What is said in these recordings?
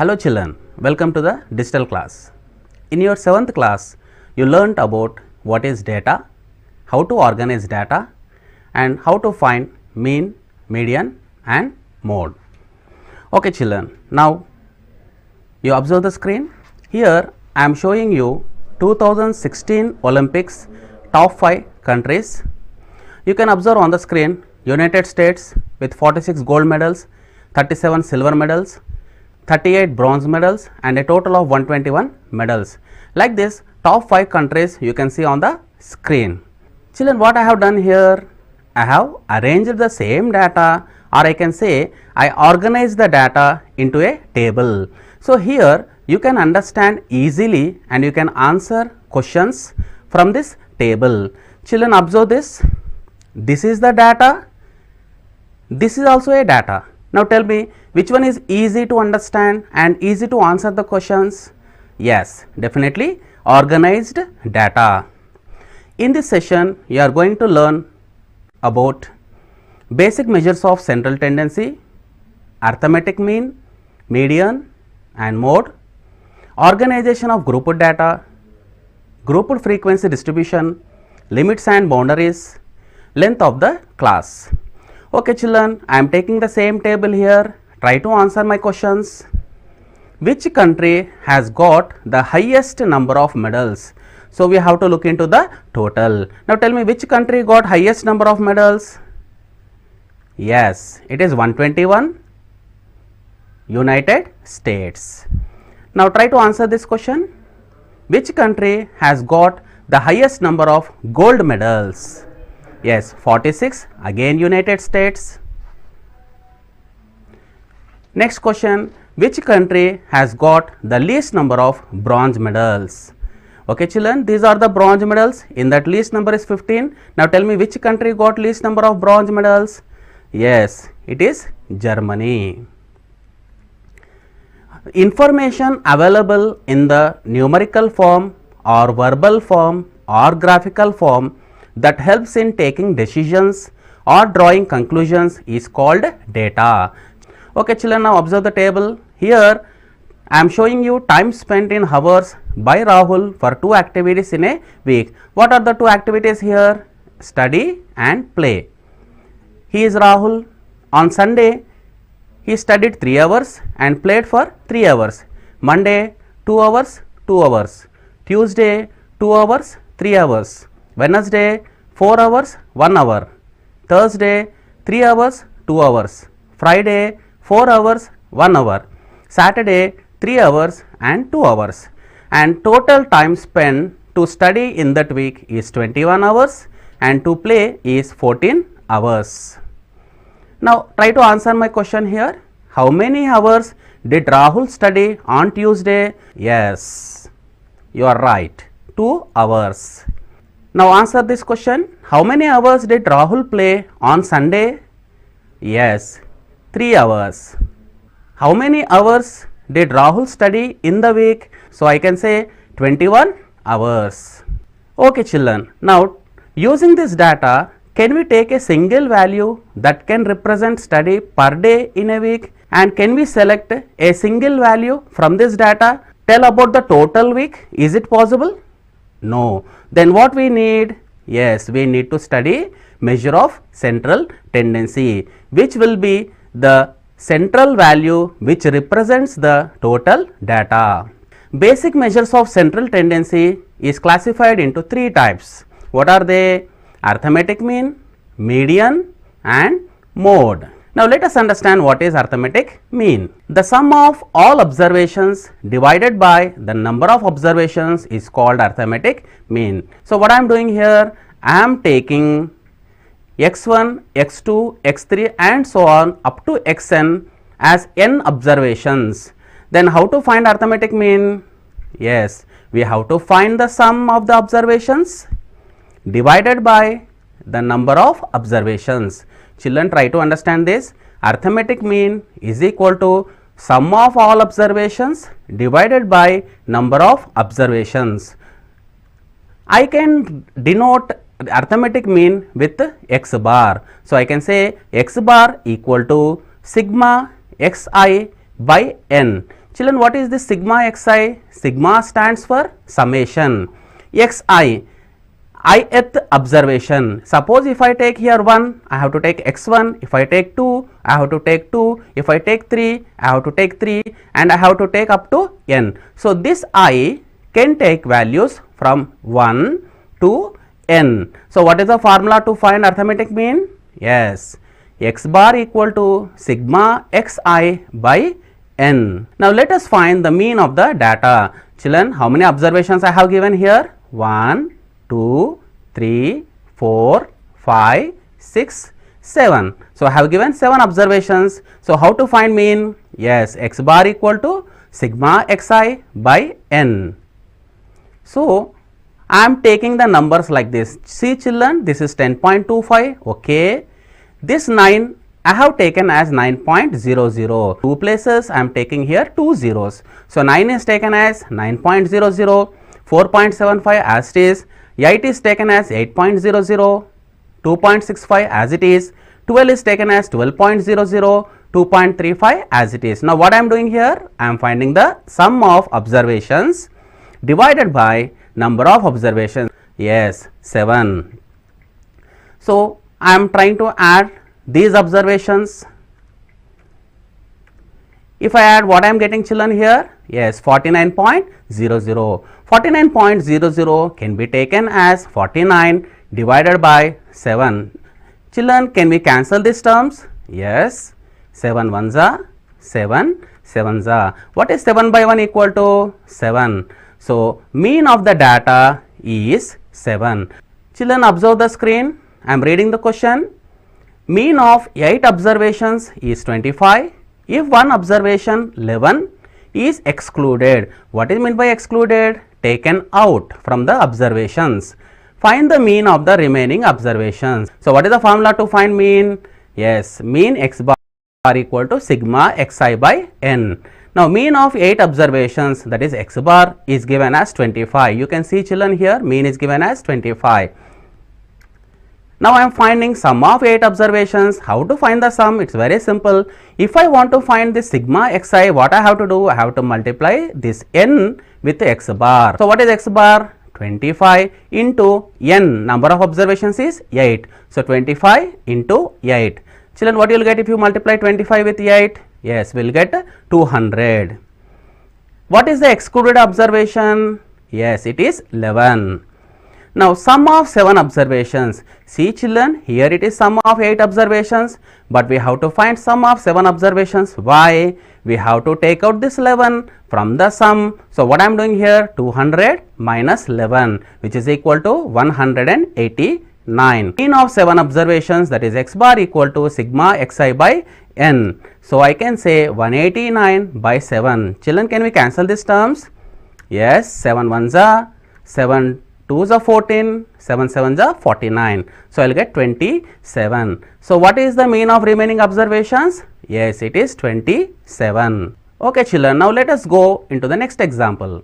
Hello children, welcome to the digital class. In your 7th class, you learnt about what is data, how to organize data and how to find mean, median and mode. Okay children, now you observe the screen. Here I am showing you 2016 Olympics top 5 countries. You can observe on the screen United States with 46 gold medals, 37 silver medals, 38 bronze medals and a total of 121 medals. Like this top 5 countries you can see on the screen. Children, what I have done here, I have arranged the same data, or I can say I organized the data into a table. So here you can understand easily and you can answer questions from this table. Children, observe this. This is the data. This is also a data. Now tell me which one is easy to understand and easy to answer the questions? Yes, definitely organized data. In this session, you are going to learn about basic measures of central tendency, arithmetic mean, median and mode, organization of grouped data, grouped frequency distribution, limits and boundaries, length of the class. Okay children, I am taking the same table here. Try to answer my questions. Which country has got the highest number of medals? So we have to look into the total. Now tell me which country got highest number of medals? Yes, it is 121, United States. Now try to answer this question. Which country has got the highest number of gold medals? Yes, 46, again United States. Next question, which country has got the least number of bronze medals? Okay children, these are the bronze medals. In that least number is 15. Now tell me which country got least number of bronze medals? Yes, it is Germany. Information available in the numerical form or verbal form or graphical form that helps in taking decisions or drawing conclusions is called data. Okay children, now observe the table. Here I am showing you time spent in hours by Rahul for 2 activities in a week. What are the 2 activities here? Study and play. He is Rahul. On Sunday he studied 3 hours and played for 3 hours. Monday 2 hours, 2 hours. Tuesday 2 hours, 3 hours. Wednesday 4 hours, 1 hour. Thursday 3 hours, 2 hours. Friday 4 hours, 1 hour. Saturday 3 hours and 2 hours. And total time spent to study in that week is 21 hours and to play is 14 hours. Now try to answer my question here. How many hours did Rahul study on Tuesday? Yes, you are right, 2 hours. Now answer this question. How many hours did Rahul play on Sunday? Yes, 3 hours. How many hours did Rahul study in the week? So I can say 21 hours. Okay children, now using this data, can we take a single value that can represent study per day in a week, and can we select a single value from this data, tell about the total week? Is it possible? No. Then what we need? Yes, we need to study measure of central tendency, which will be the central value which represents the total data. Basic measures of central tendency is classified into 3 types. What are they? Arithmetic mean, median and mode. Now let us understand what is arithmetic mean. The sum of all observations divided by the number of observations is called arithmetic mean. So what I am doing here, I am taking x1, x2, x3 and so on up to xn as n observations. Then how to find arithmetic mean? Yes, we have to find the sum of the observations divided by the number of observations. Children, try to understand this. Arithmetic mean is equal to sum of all observations divided by number of observations. I can denote arithmetic mean with x bar. So I can say x bar equal to sigma xi by n. Children, what is this sigma xi? Sigma stands for summation. Xi, ith observation. Suppose if I take here 1, I have to take x1. If I take 2, I have to take 2. If I take 3, I have to take 3, and I have to take up to n. So this I can take values from 1 to n. So what is the formula to find arithmetic mean? Yes, x bar equal to sigma xi by n. Now let us find the mean of the data. Children, how many observations I have given here? 1, 2, 3, 4, 5, 6, 7. So I have given 7 observations. So how to find mean? Yes, x bar equal to sigma xi by n. So I am taking the numbers like this. See children, this is 10.25. Okay. This 9 I have taken as 9.00. 2 places I am taking here 2 zeros. So 9 is taken as 9.00. 4.75 as it is. 8 is taken as 8.00. 2.65 as it is. 12 is taken as 12.00. 2.35 as it is. Now what I am doing here? I am finding the sum of observations divided by number of observations. Yes, 7. So I am trying to add these observations. If I add, what I am getting children here? Yes, 49.00. 49.00 can be taken as 49 divided by 7. Children, can we cancel these terms? Yes, 7 ones are 7, 7s are. What is 7 by 1 equal to? 7. So mean of the data is 7. Children, observe the screen. I am reading the question. Mean of 8 observations is 25. If one observation 11 is excluded. What is meant by excluded? Taken out from the observations. Find the mean of the remaining observations. So what is the formula to find mean? Yes, mean x bar equal to sigma xi by n. Now mean of 8 observations, that is x bar, is given as 25. You can see children here, mean is given as 25. Now I am finding sum of 8 observations. How to find the sum? It's very simple. If I want to find the sigma xi, what I have to do? I have to multiply this n with x bar. So what is x bar? 25 into n. Number of observations is 8. So 25 into 8. Children, what you will get if you multiply 25 with 8? Yes, we will get 200. What is the excluded observation? Yes, it is 11. Now sum of 7 observations. See children, here it is sum of 8 observations, but we have to find sum of 7 observations. Why? We have to take out this 11 from the sum. So what I am doing here? 200 minus 11, which is equal to 189. Mean of 7 observations, that is x bar equal to sigma xi by n. So I can say 189 by 7. Children, can we cancel these terms? Yes, 7 ones are 7. 2s are 14, 7 7s are 49. So I will get 27. So what is the mean of remaining observations? Yes, it is 27. Okay children, now let us go into the next example.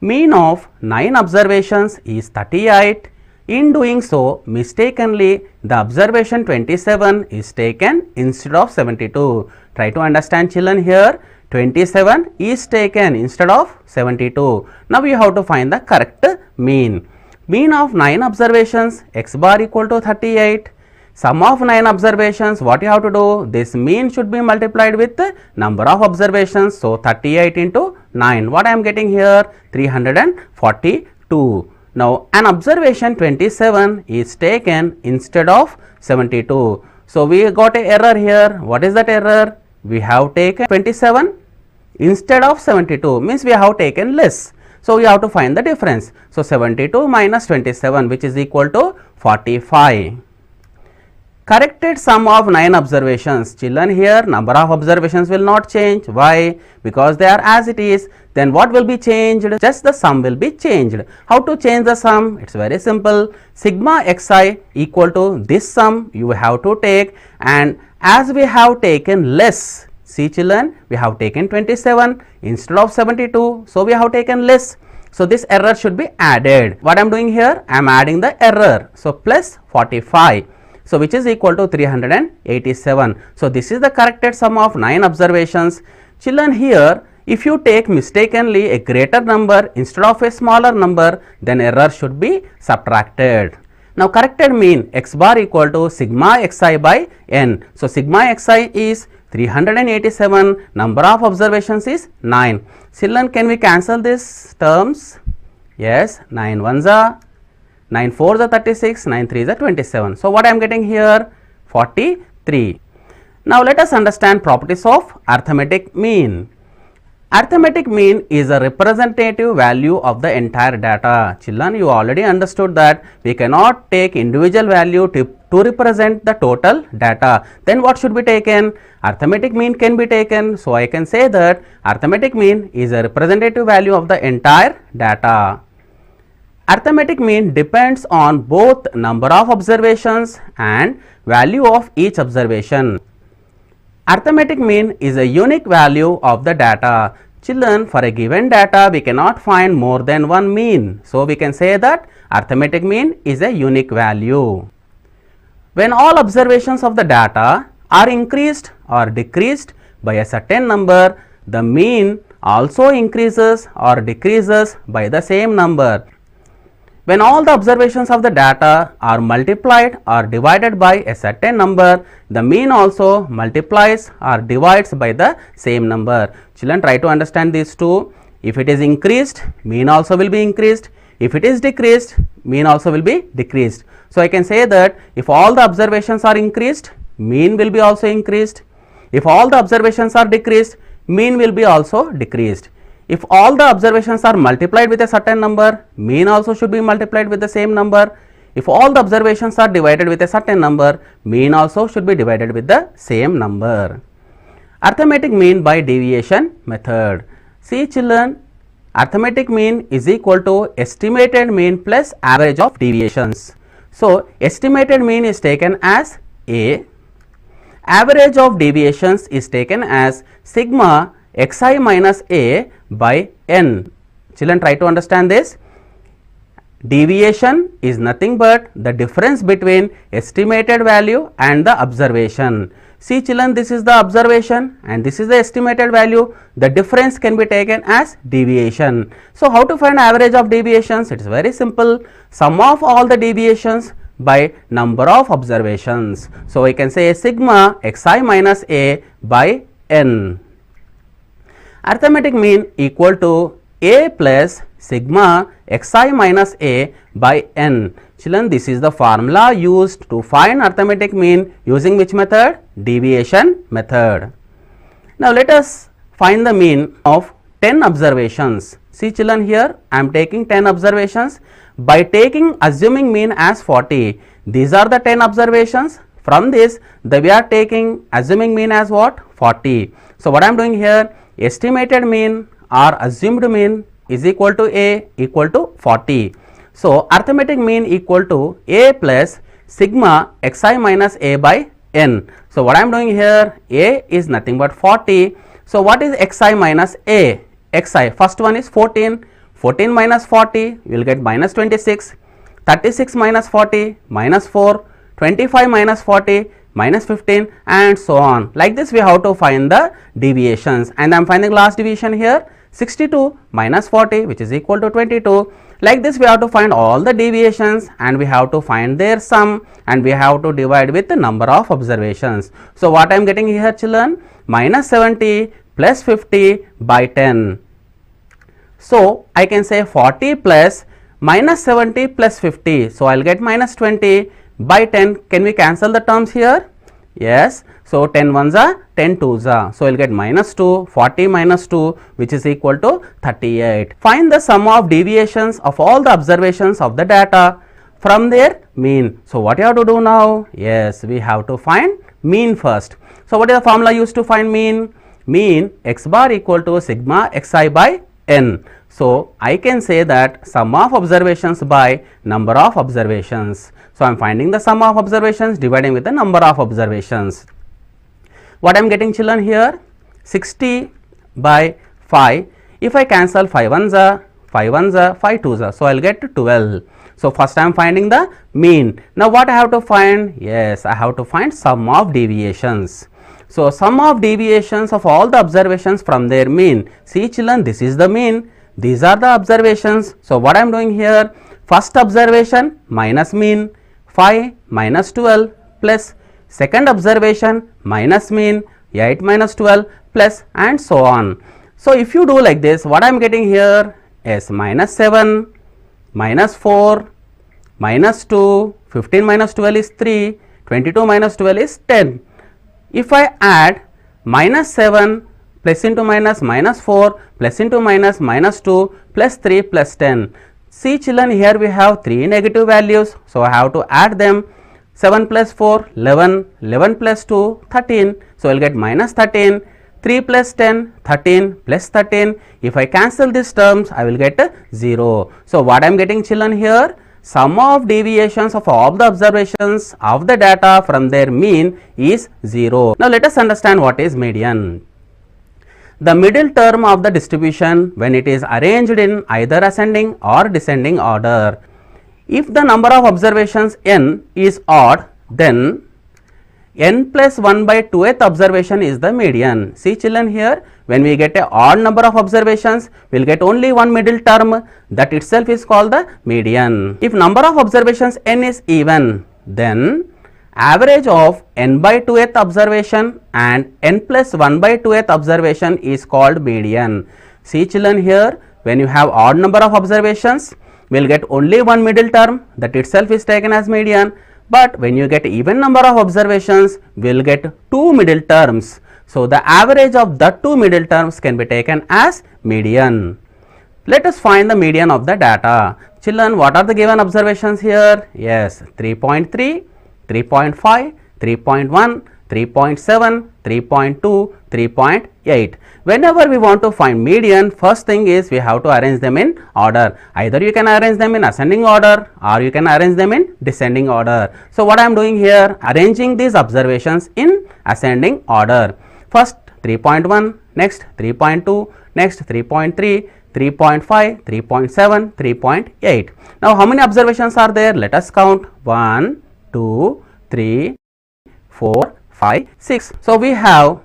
Mean of 9 observations is 38. In doing so, mistakenly the observation 27 is taken instead of 72. Try to understand children here. 27 is taken instead of 72. Now we have to find the correct mean. Mean of 9 observations, x bar equal to 38. Sum of 9 observations, what you have to do? This mean should be multiplied with the number of observations. So 38 into 9. What I am getting here? 342. Now an observation 27 is taken instead of 72. So we got an error here. What is that error? We have taken 27 instead of 72, means we have taken less. So we have to find the difference. So 72 minus 27, which is equal to 45. Corrected sum of 9 observations. Children, here number of observations will not change. Why? Because they are as it is. Then what will be changed? Just the sum will be changed. How to change the sum? It's very simple. Sigma xi equal to this sum you have to take, and as we have taken less, see children, we have taken 27 instead of 72. So we have taken less. So this error should be added. What I am doing here? I am adding the error. So plus 45. So which is equal to 387. So this is the corrected sum of 9 observations. Children, here If you take mistakenly a greater number instead of a smaller number, then error should be subtracted. Now corrected mean x bar equal to sigma xi by n. So sigma xi is 387, number of observations is 9. Children, can we cancel these terms? Yes, 9 ones are 9 4s are 36, 9 3s are 27. So what I am getting here? 43. Now let us understand properties of arithmetic mean. Arithmetic mean is a representative value of the entire data. Children, you already understood that we cannot take individual value to represent the total data. Then what should be taken? Arithmetic mean can be taken. So I can say that arithmetic mean is a representative value of the entire data. Arithmetic mean depends on both number of observations and value of each observation. Arithmetic mean is a unique value of the data. Children, for a given data, we cannot find more than one mean. So we can say that arithmetic mean is a unique value. When all observations of the data are increased or decreased by a certain number, the mean also increases or decreases by the same number. When all the observations of the data are multiplied or divided by a certain number, the mean also multiplies or divides by the same number. Children, try to understand these two. If it is increased, mean also will be increased. If it is decreased, mean also will be decreased. So I can say that if all the observations are increased, mean will be also increased. If all the observations are decreased, mean will be also decreased. If all the observations are multiplied with a certain number, mean also should be multiplied with the same number. If all the observations are divided with a certain number, mean also should be divided with the same number. Arithmetic mean by deviation method. See children, arithmetic mean is equal to estimated mean plus average of deviations. So estimated mean is taken as A, average of deviations is taken as sigma xi minus A by n. Children, try to understand this. Deviation is nothing but the difference between estimated value and the observation. See children, this is the observation and this is the estimated value. The difference can be taken as deviation. So how to find average of deviations? It is very simple. Sum of all the deviations by number of observations. So we can say sigma xi minus A by n. Arithmetic mean equal to A plus sigma xi minus A by n. Children, this is the formula used to find arithmetic mean using which method? Deviation method. Now let us find the mean of 10 observations. See children, here I am taking 10 observations. By assuming mean as 40, these are the 10 observations. From this, we are assuming mean as what? 40. So what I am doing here? Estimated mean or assumed mean is equal to A equal to 40. So arithmetic mean equal to A plus sigma xi minus A by n. So what I am doing here? A is nothing but 40. So what is xi minus A? Xi, first one is 14. 14 minus 40, you will get minus 26. 36 minus 40, minus 4. 25 minus 40, minus 15, and so on. Like this we have to find the deviations, and I am finding last division here 62 minus 40, which is equal to 22. Like this we have to find all the deviations and we have to find their sum and we have to divide with the number of observations. So what I am getting here children? Minus 70 plus 50 by 10. So I can say 40 plus minus 70 plus 50. So I will get minus 20 by 10. Can we cancel the terms here? Yes. So 10 ones are 10 twos are. So I will get minus 2, 40 minus 2, which is equal to 38. Find the sum of deviations of all the observations of the data from their mean. So what you have to do now? Yes, we have to find mean first. So what is the formula used to find mean? Mean x bar equal to sigma xi by n. So I can say that sum of observations by number of observations. So I am finding the sum of observations dividing with the number of observations. What I am getting children here? 60 by 5. If I cancel 5 ones are 5 ones are 5 twos are. So I will get 12. So first I am finding the mean. Now what I have to find? Yes, I have to find sum of deviations. So sum of deviations of all the observations from their mean. See children, this is the mean, these are the observations. So what I am doing here, first observation minus mean 5 minus 12 plus second observation minus mean 8 minus 12 plus and so on. So if you do like this, what I am getting here is minus 7 minus 4 minus 2, 15 minus 12 is 3, 22 minus 12 is 10. If I add minus 7 plus into minus minus 4 plus into minus minus 2 plus 3 plus 10. See children, here we have 3 negative values. So I have to add them. 7 plus 4, 11, 11 plus 2, 13. So I will get minus 13, 3 plus 10, 13 plus 13. If I cancel these terms, I will get 0. So what I am getting children here? Sum of deviations of all the observations of the data from their mean is 0. Now let us understand what is median. The middle term of the distribution when it is arranged in either ascending or descending order. If the number of observations n is odd, then n plus 1 by 2th observation is the median. See children, here when we get a odd number of observations, we will get only one middle term, that itself is called the median. If number of observations n is even, then average of n by 2th observation and n plus 1 by 2th observation is called median. See children, here when you have odd number of observations, we will get only one middle term, that itself is taken as median. But when you get even number of observations, we will get two middle terms. So the average of the two middle terms can be taken as median. Let us find the median of the data. Children, what are the given observations here? Yes, 3.3, 3.5, 3.1, 3.7, 3.2, 3.8. Whenever we want to find median, first thing is we have to arrange them in order. Either you can arrange them in ascending order or you can arrange them in descending order. So what I am doing here, arranging these observations in ascending order. First 3.1, next 3.2, next 3.3, 3.5, 3.7, 3.8. Now how many observations are there? Let us count. 1, 2, 3, 4, 5, 6. So we have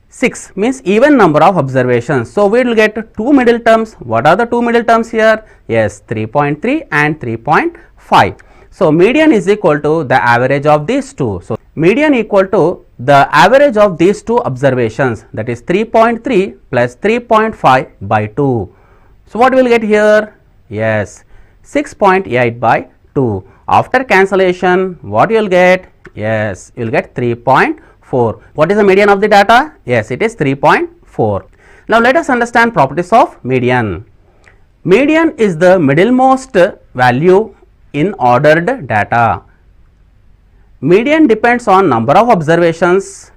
6 means even number of observations. So we will get two middle terms. What are the two middle terms here? Yes, 3.3 and 3.5. So median is equal to the average of these two. So median equal to the average of these two observations, that is 3.3 plus 3.5 by 2. So what we will get here? Yes, 6.8 by 2. After cancellation, what you will get? Yes, you will get 3.4. What is the median of the data? Yes, it is 3.4. Now let us understand properties of median. Median is the middlemost value in ordered data. Median depends on number of observations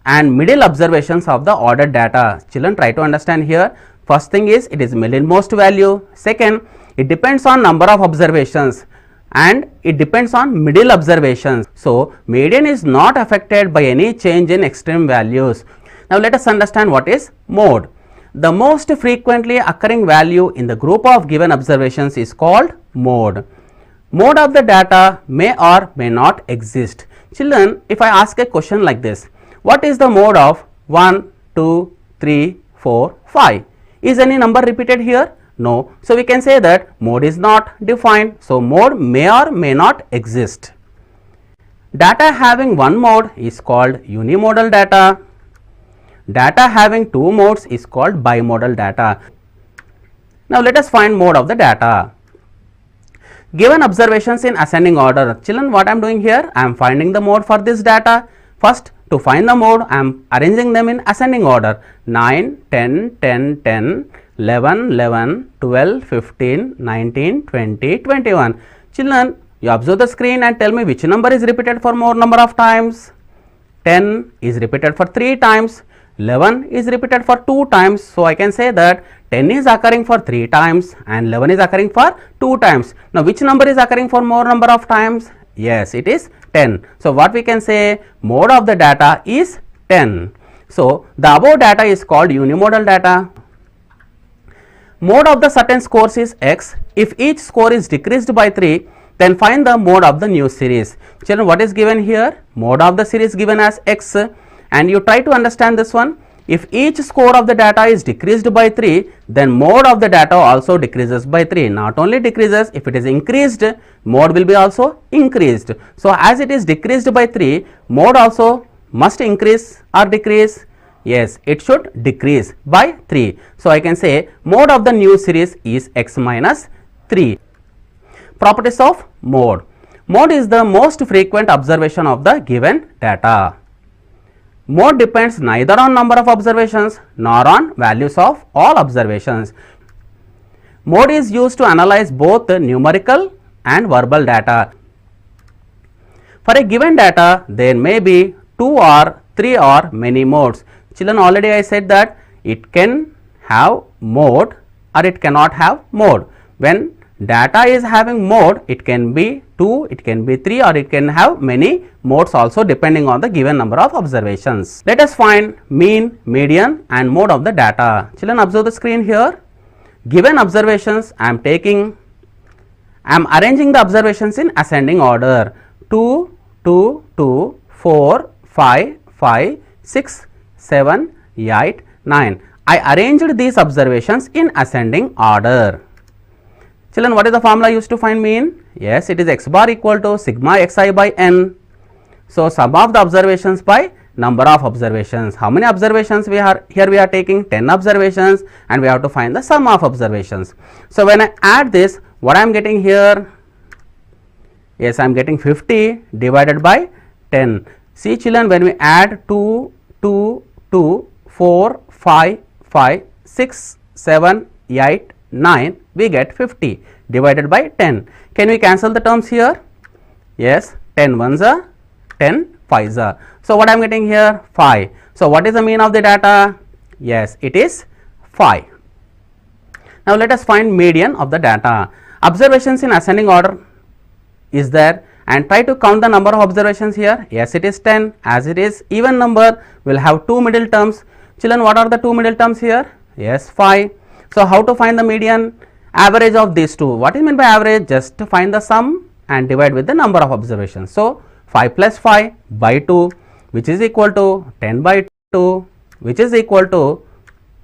and middle observations of the ordered data. Children, try to understand here. First thing is it is middlemost value. Second, it depends on number of observations and it depends on middle observations. So median is not affected by any change in extreme values. Now let us understand what is mode. The most frequently occurring value in the group of given observations is called mode. Mode of the data may or may not exist. Children, if I ask a question like this, what is the mode of 1, 2, 3, 4, 5? Is any number repeated here? No. So we can say that mode is not defined. So mode may or may not exist. Data having one mode is called unimodal data. Data having two modes is called bimodal data. Now let us find mode of the data. Given observations in ascending order. Children, what I am doing here? I am finding the mode for this data. First, to find the mode, I am arranging them in ascending order. 9, 10, 10, 10, 11, 11, 12, 15, 19, 20, 21. Children, you observe the screen and tell me which number is repeated for more number of times. 10 is repeated for 3 times. 11 is repeated for 2 times. So I can say that 10 is occurring for 3 times and 11 is occurring for 2 times. Now which number is occurring for more number of times? Yes, it is 10. So what we can say, mode of the data is 10. So the above data is called unimodal data. Mode of the certain scores is x. If each score is decreased by 3, Then find the mode of the new series. Children, what is given here? Mode of the series given as x, and you try to understand this one. If each score of the data is decreased by 3, then mode of the data also decreases by 3. Not only decreases, if it is increased, mode will be also increased. So, as it is decreased by 3, mode also must increase or decrease? Yes, it should decrease by 3. So, I can say mode of the new series is x minus 3. Properties of mode. Mode is the most frequent observation of the given data. Mode depends neither on number of observations nor on values of all observations. Mode is used to analyze both numerical and verbal data. For a given data, there may be 2 or 3 or many modes. Children, already I said that it can have mode or it cannot have mode. When data is having mode, it can be 2, it can be 3, or it can have many modes also depending on the given number of observations. Let us find mean, median and mode of the data. Children, observe the screen here. Given observations, I am arranging the observations in ascending order. 2, 2, 2, 4, 5, 5, 6, 7, 8, 9. I arranged these observations in ascending order. Children, what is the formula used to find mean? Yes, it is x bar equal to sigma xi by n. So, sum of the observations by number of observations. How many observations we are here? We are taking 10 observations and we have to find the sum of observations. So, when I add this, what I am getting here? Yes, I am getting 50 divided by 10. See children, when we add 2, 2, 2, 4, 5, 5, 6, 7, 8, 9, we get 50 divided by 10. Can we cancel the terms here? Yes, 10 ones are 10 5s are. So, what I am getting here? 5. So, what is the mean of the data? Yes, it is 5. Now, let us find median of the data. Observations in ascending order is there, and try to count the number of observations here. Yes, it is 10. As it is even number, we will have 2 middle terms. Children, what are the 2 middle terms here? Yes, 5. So, how to find the median? Average of these two. What is meant by average? Just to find the sum and divide with the number of observations. So, 5 plus 5 by 2, which is equal to 10 by 2, which is equal to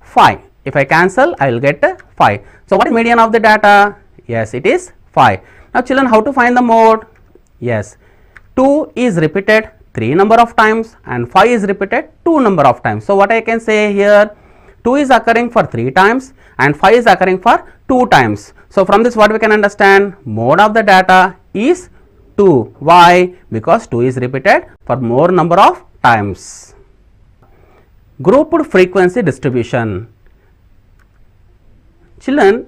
5. If I cancel, I will get 5. So, what is median of the data? Yes, it is 5. Now, children, how to find the mode? Yes, 2 is repeated 3 number of times and 5 is repeated 2 number of times. So, what I can say here? 2 is occurring for 3 times and 5 is occurring for 2 times. So, from this what we can understand? Mode of the data is 2. Why? Because 2 is repeated for more number of times. Grouped frequency distribution. Children,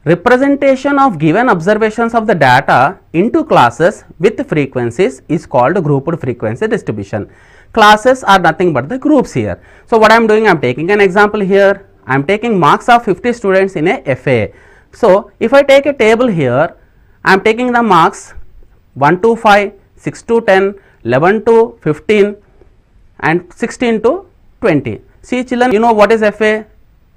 representation of given observations of the data into classes with frequencies is called grouped frequency distribution. Classes are nothing but the groups here. So, what I am doing? I am taking an example here. I am taking marks of 50 students in a FA. So, if I take a table here, I am taking the marks 1 to 5, 6 to 10, 11 to 15 and 16 to 20. See children, you know what is FA?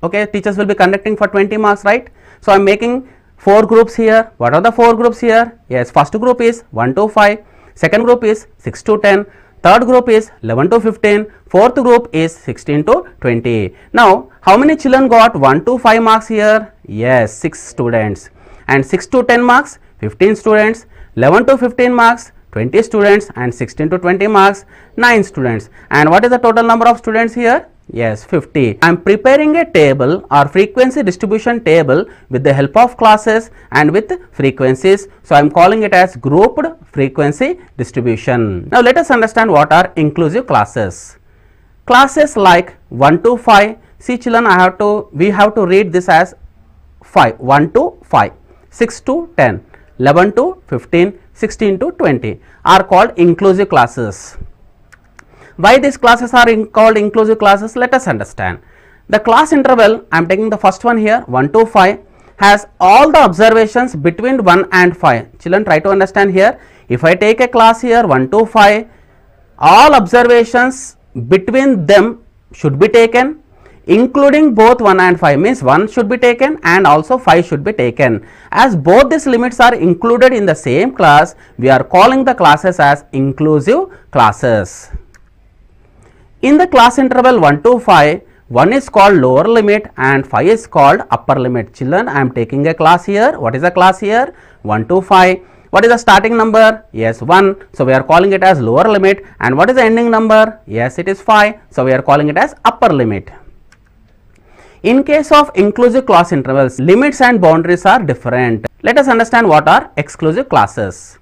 Okay, teachers will be conducting for 20 marks, right? So, I am making 4 groups here. What are the 4 groups here? Yes, first group is 1 to 5, second group is 6 to 10, third group is 11 to 15, fourth group is 16 to 20. Now, how many children got 1 to 5 marks here? Yes, 6 students, and 6 to 10 marks 15 students, 11 to 15 marks 20 students, and 16 to 20 marks 9 students. And what is the total number of students here? Yes, 50. I am preparing a table or frequency distribution table with the help of classes and with frequencies. So, I am calling it as grouped frequency distribution. Now, let us understand what are inclusive classes. Classes like 1 to 5. See children, we have to read this as 5, 1 to 5, 6 to 10, 11 to 15, 16 to 20 are called inclusive classes. Why these classes are called inclusive classes? Let us understand. The class interval, I am taking the first one here, 1 to 5, has all the observations between 1 and 5. Children, try to understand here. If I take a class here 1 to 5, all observations between them should be taken. including both 1 and 5 means 1 should be taken and also 5 should be taken. As both these limits are included in the same class, we are calling the classes as inclusive classes. In the class interval 1 to 5, 1 is called lower limit and 5 is called upper limit. Children, I am taking a class here. What is the class here? 1 to 5. What is the starting number? Yes, 1. So we are calling it as lower limit. And what is the ending number? Yes, it is 5. So we are calling it as upper limit. In case of inclusive class intervals, limits and boundaries are different. Let us understand what are exclusive classes.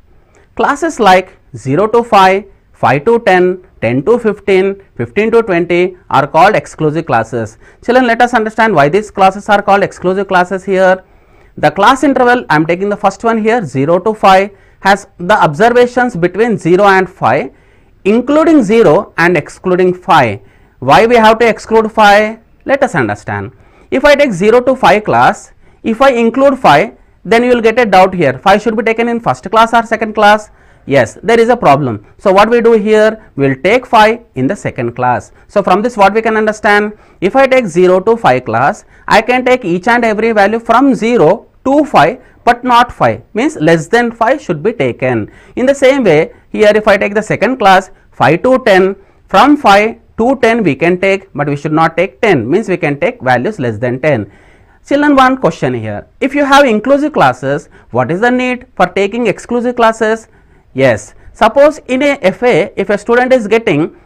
Classes like 0 to 5, 5 to 10, 10 to 15, 15 to 20 are called exclusive classes. Children, let us understand why these classes are called exclusive classes here. The class interval, I am taking the first one here, 0 to 5, has the observations between 0 and 5, including 0 and excluding 5. Why we have to exclude 5? Let us understand. If I take 0 to 5 class, if I include 5, then you will get a doubt here. 5 should be taken in first class or second class? Yes, there is a problem. So what we do here, we will take 5 in the second class. So from this what we can understand, if I take 0 to 5 class, I can take each and every value from 0 to 5 but not 5, means less than 5 should be taken. In the same way, here if I take the second class 5 to 10, from 5 to 10 we can take, but we should not take 10, means we can take values less than 10. Children, one question here, if you have inclusive classes, what is the need for taking exclusive classes? Yes, suppose in a FA, if a student is getting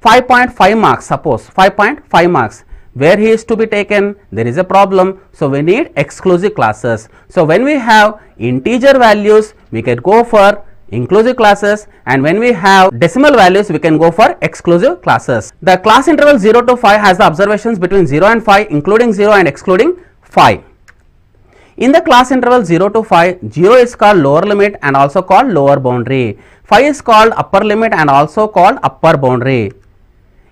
5.5 marks, suppose 5.5 marks, where he is to be taken, there is a problem. So we need exclusive classes. So when we have integer values, we can go for inclusive classes, and when we have decimal values, we can go for exclusive classes. The class interval 0 to 5 has the observations between 0 and 5, including 0 and excluding 5. In the class interval 0 to 5, 0 is called lower limit and also called lower boundary. 5 is called upper limit and also called upper boundary.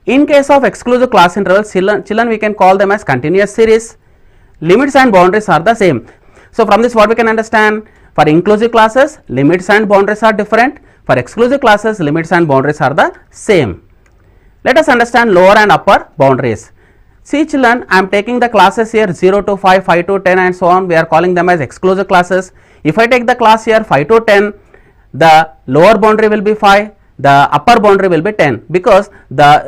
In case of exclusive class intervals, children, we can call them as continuous series. Limits and boundaries are the same. So from this what we can understand, for inclusive classes, limits and boundaries are different. For exclusive classes, limits and boundaries are the same. Let us understand lower and upper boundaries. See children, I am taking the classes here 0 to 5, 5 to 10 and so on. We are calling them as exclusive classes. If I take the class here 5 to 10, the lower boundary will be 5. The upper boundary will be 10, because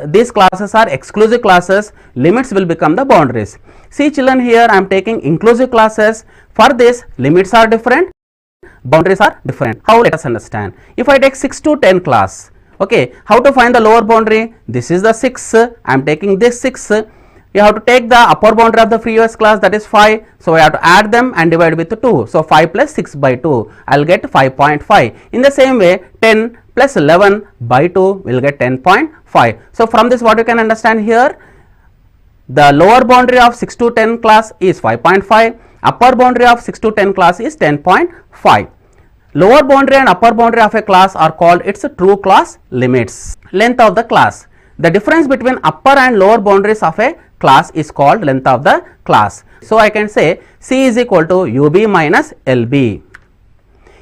these classes are exclusive classes, limits will become the boundaries. See children, here I am taking inclusive classes. For this, limits are different, boundaries are different. How? Let us understand. If I take 6 to 10 class, okay, how to find the lower boundary? This is the 6, I am taking this 6. You have to take the upper boundary of the previous class, that is 5. So I have to add them and divide with 2. So 5 plus 6 by 2, I will get 5.5. In the same way, 10 plus 11 by 2 will get 10.5. So from this what you can understand here, the lower boundary of 6 to 10 class is 5.5, upper boundary of 6 to 10 class is 10.5. Lower boundary and upper boundary of a class are called its true class limits. Length of the class. The difference between upper and lower boundaries of a class is called length of the class. So I can say C is equal to UB minus LB.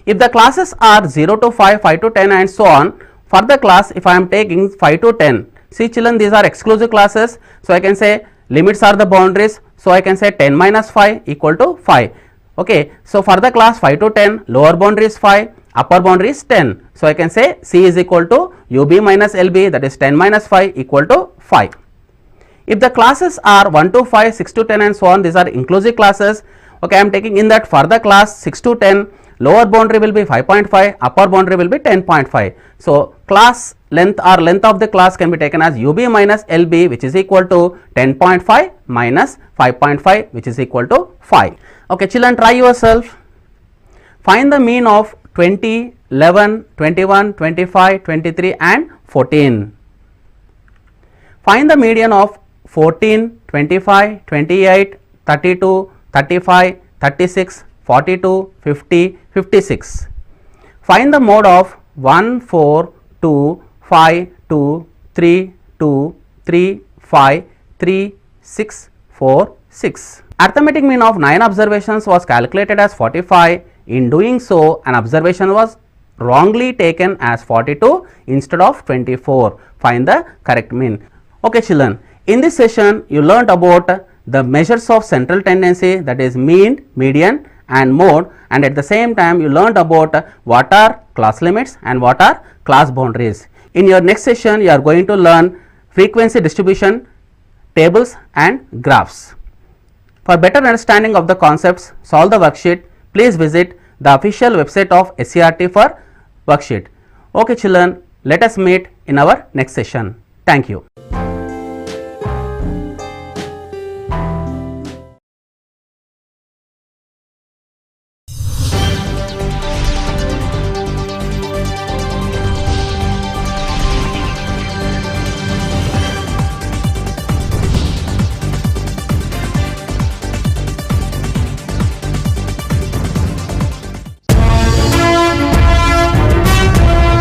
If the classes are 0 to 5, 5 to 10 and so on, for the class if I am taking 5 to 10, see children, these are exclusive classes. So I can say limits are the boundaries. So I can say 10 minus 5 equal to 5. Okay, so for the class 5 to 10, lower boundary is 5, upper boundary is 10. So I can say C is equal to UB minus LB, that is 10 minus 5 equal to 5. If the classes are 1 to 5, 6 to 10 and so on, these are inclusive classes. Okay, I am taking in that for the class 6 to 10, lower boundary will be 5.5, upper boundary will be 10.5. So class length or length of the class can be taken as UB minus LB, which is equal to 10.5 minus 5.5, which is equal to 5. Okay, children, try yourself. Find the mean of 20, 11, 21, 25, 23 and 14. Find the median of 14, 25, 28, 32, 35, 36, 42, 50, 56. Find the mode of 1, 4, 2, 5, 2, 3, 2, 3, 5, 3, 6, 4, 6. Arithmetic mean of 9 observations was calculated as 45. In doing so, an observation was wrongly taken as 42 instead of 24. Find the correct mean. Okay children, In this session, you learnt about the measures of central tendency, that is mean, median and mode, and at the same time you learnt about what are class limits and what are class boundaries. In your next session, you are going to learn frequency distribution, tables and graphs. For better understanding of the concepts, solve the worksheet. Please visit the official website of SIET for worksheet. Okay children, let us meet in our next session. Thank you.